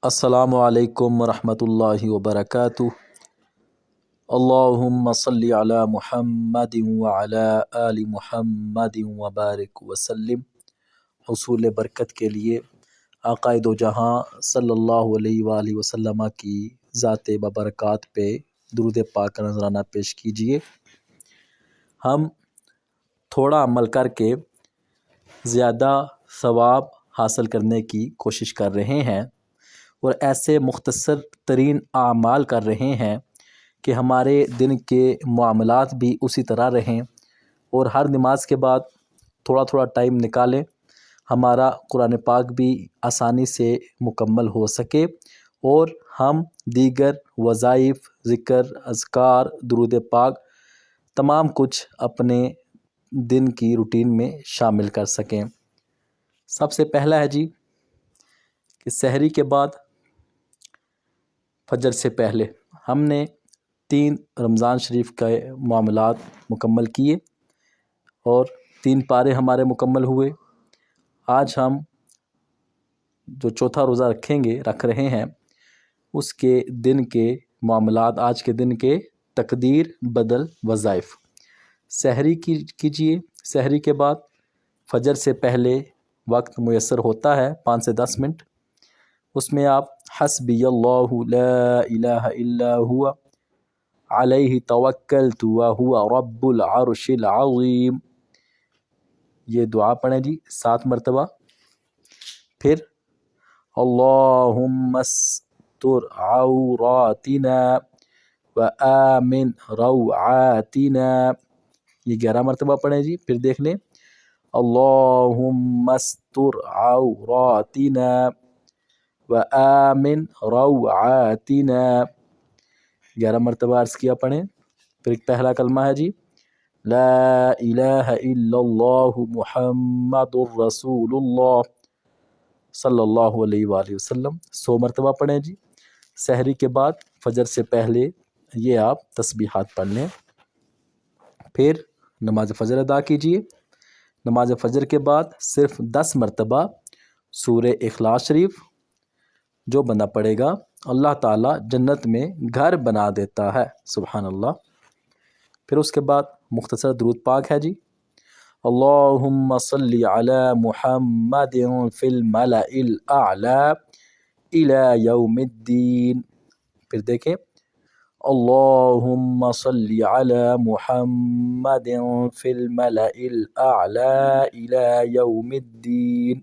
السلام علیکم ورحمۃ اللہ وبرکاتہ۔ اللہم صلی علی محمد وعلی آل محمد وبارک وسلم۔ حصول برکت کے لیے آقا دو جہاں صلی اللہ علیہ وآلہ وسلم کی ذات ببرکات پہ درود پاک کا نذرانہ پیش کیجئے۔ ہم تھوڑا عمل کر کے زیادہ ثواب حاصل کرنے کی کوشش کر رہے ہیں اور ایسے مختصر ترین اعمال کر رہے ہیں کہ ہمارے دن کے معاملات بھی اسی طرح رہیں، اور ہر نماز کے بعد تھوڑا تھوڑا ٹائم نکالیں، ہمارا قرآن پاک بھی آسانی سے مکمل ہو سکے اور ہم دیگر وظائف، ذکر، اذکار، درود پاک تمام کچھ اپنے دن کی روٹین میں شامل کر سکیں۔ سب سے پہلا ہے جی کہ سحری کے بعد فجر سے پہلے ہم نے 3 رمضان شریف کے معاملات مکمل کیے اور 3 پارے ہمارے مکمل ہوئے۔ آج ہم جو چوتھا روزہ رکھ رہے ہیں اس کے دن کے معاملات، آج کے دن کے تقدیر بدل وظائف۔ سحری کیجئے، سحری کے بعد فجر سے پہلے وقت میسر ہوتا ہے 5 سے 10 منٹ، اس میں آپ حسبی اللہ لا الہ الا هو علیہ توکلت وہو رب العرش العظیم، یہ دعا پڑھیں جی 7 مرتبہ۔ پھر اللہم استر عوراتنا وآمن روعاتنا، یہ 11 مرتبہ پڑھیں جی۔ پھر دیکھ لیں اللہم استر عوراتنا وآمن روعاتنا، 11 مرتبہ عرض کیا پڑھیں۔ پھر ایک پہلا کلمہ ہے جی لا الہ الا اللہ محمد الرسول اللہ صلی اللہ علیہ وآلہ وسلم، 100 مرتبہ پڑھیں جی۔ سحری کے بعد فجر سے پہلے یہ آپ تسبیحات پڑھ لیں۔ پھر نماز فجر ادا کیجئے۔ نماز فجر کے بعد صرف 10 مرتبہ سورہ اخلاص شریف جو بندہ پڑھے گا اللہ تعالیٰ جنت میں گھر بنا دیتا ہے، سبحان اللہ۔ پھر اس کے بعد مختصر درود پاک ہے جی اللہم صلی علی محمد فی الملأ الاعلی الی یوم الدین۔ پھر دیکھیں اللہم صلی علی محمد فی الملأ الاعلی الی یوم الدین،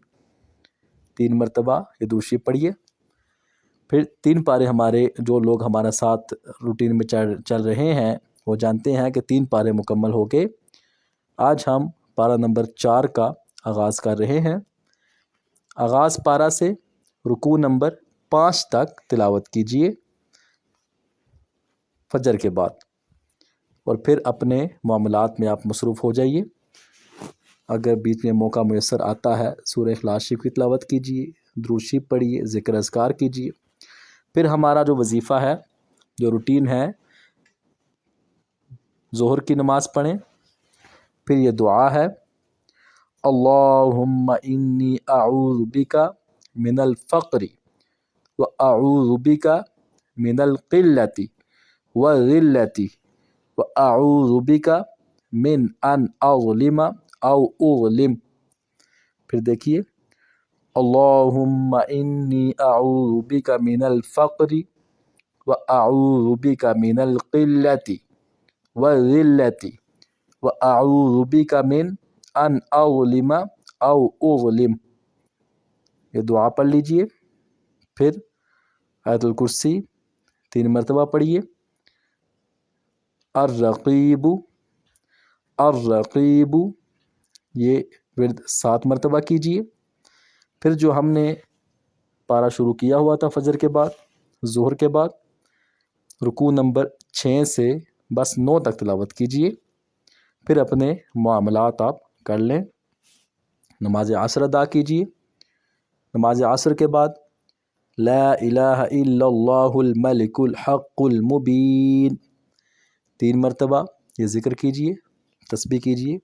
3 مرتبہ یہ درود شریف پڑھیے۔ پھر 3 پارے ہمارے جو لوگ ہمارے ساتھ روٹین میں چل رہے ہیں وہ جانتے ہیں کہ 3 پارے مکمل ہو گئے۔ آج ہم پارہ نمبر 4 کا آغاز کر رہے ہیں۔ آغاز پارہ سے رکوع نمبر 5 تک تلاوت کیجئے فجر کے بعد، اور پھر اپنے معاملات میں آپ مصروف ہو جائیے۔ اگر بیچ میں موقع میسر آتا ہے سورہ اخلاص شریف کی تلاوت کیجئے، درود شریف پڑھیے، ذکر اذکار کیجئے۔ پھر ہمارا جو وظیفہ ہے، جو روٹین ہے، ظہر کی نماز پڑھیں، پھر یہ دعا ہے اللہم انی اعوذ بک من الفقر واعوذ بک من القلۃ والذلۃ واعوذ بک من ان اظلم او اظلم۔ پھر دیکھیے اللہم انی اعوذ بک من الفقر واعوذ بک من القلۃ والذلۃ واعوذ بک من ان اظلم او اظلم، یہ دعا پڑھ لیجئے۔ پھر آیت الکرسی 3 مرتبہ پڑھیے۔ الرقیب الرقیب، یہ ورد 7 مرتبہ کیجئے۔ پھر جو ہم نے پارہ شروع کیا ہوا تھا فجر کے بعد، ظہر کے بعد، رکوع نمبر 6 سے بس 9 تک تلاوت کیجئے۔ پھر اپنے معاملات آپ کر لیں۔ نماز عصر ادا کیجئے۔ نماز عصر کے بعد لا الہ الا اللہ الملک الحق المبین، 3 مرتبہ یہ ذکر کیجئے، تسبیح کیجئے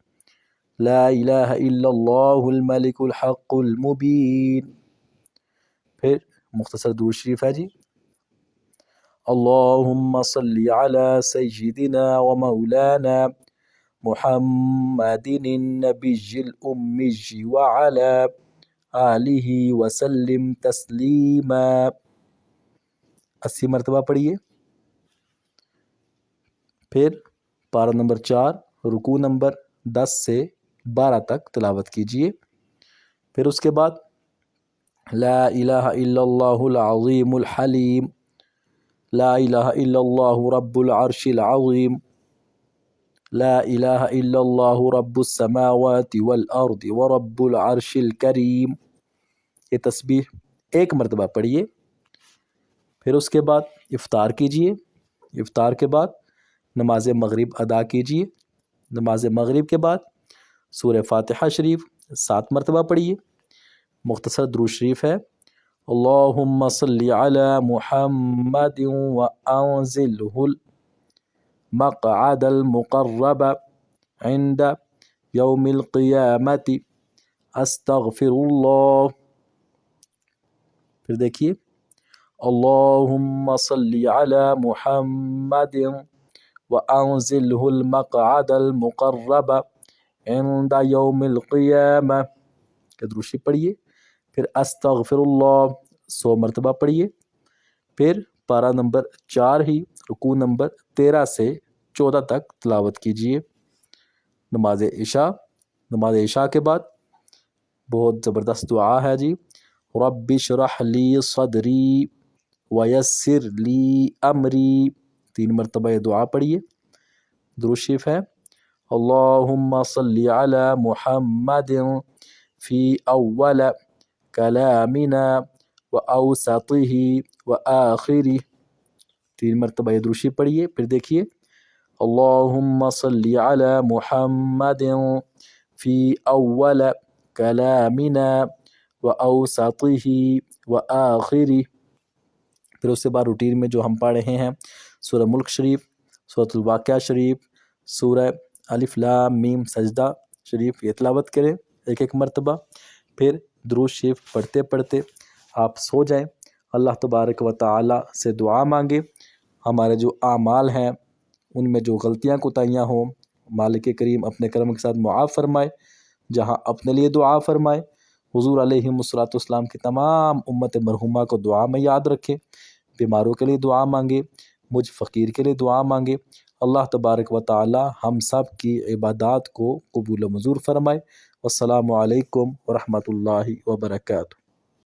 لا الہ الا اللہ الملک الحق المبین۔ پھر مختصر درود شریف ہے جی، اللہم صلی علی سیدنا و مولانا محمد النبی الأمی وعلی آلہ وسلم تسلیما، 80 مرتبہ پڑھیے۔ پھر پارہ نمبر 4 رکوع نمبر 10 سے 12 تک تلاوت کیجیے۔ پھر اس کے بعد لا الہ الا اللہ العظیم الحلیم، لا الہ الا اللہ رب العرش العظیم، لا الہ الا اللہ رب السماوات والارض ورب العرش الکریم، یہ تسبیح 1 مرتبہ پڑھیے۔ پھر اس کے بعد افطار کیجیے۔ افطار کے بعد نماز مغرب ادا کیجیے۔ نماز مغرب کے بعد سورہ فاتحہ شریف 7 مرتبہ پڑھیے۔ مختصر درود شریف ہے اللہم صلی علی محمد وانزلہ المقعد المقرب عند یوم القیامت استغفر اللہ۔ پھر دیکھیے اللہم صلی علی محمد وانزلہ المقعد المقرب عند یوم القیامہ کا درود شریف پڑھیے۔ پھر استغفر اللہ 100 مرتبہ پڑھیے۔ پھر پارہ نمبر 4 ہی رکوع نمبر 13 سے 14 تک تلاوت کیجیے۔ نماز عشاء، نماز عشاء کے بعد بہت زبردست دعا ہے جی، رب اشرح لی صدری ویسر لی امری، 3 مرتبہ یہ دعا پڑھیے۔ درود شریف ہے اللہم صلی علی محمد فی اول کلامنا واوسطہ وآخرہ، 3 مرتبہ یہ درود شریف پڑھیے۔ پھر دیکھیے اللہم صلی علی محمد فی اول کلامنا واوسطہ وآخرہ۔ پھر اس کے بعد روٹین میں جو ہم پڑھ رہے ہیں سورہ ملک شریف، سورۃ الواقعہ شریف، سورہ الف لام میم سجدہ شریف، یہ تلاوت کریں 1 مرتبہ۔ پھر درود شریف پڑھتے پڑھتے آپ سو جائیں۔ اللہ تبارک و تعالی سے دعا مانگے ہمارے جو اعمال ہیں ان میں جو غلطیاں کوتاہیاں ہوں مالک کریم اپنے کرم کے ساتھ معاف فرمائے، جہاں اپنے لیے دعا فرمائے، حضور علیہ الصلوۃ والسلام کی تمام امت مرحومہ کو دعا میں یاد رکھے، بیماروں کے لیے دعا مانگے، مجھ فقیر کے لیے دعا مانگے۔ اللہ تبارک و تعالی ہم سب کی عبادات کو قبول و منظور فرمائے۔ والسلام علیکم ورحمۃ اللہ وبرکاتہ۔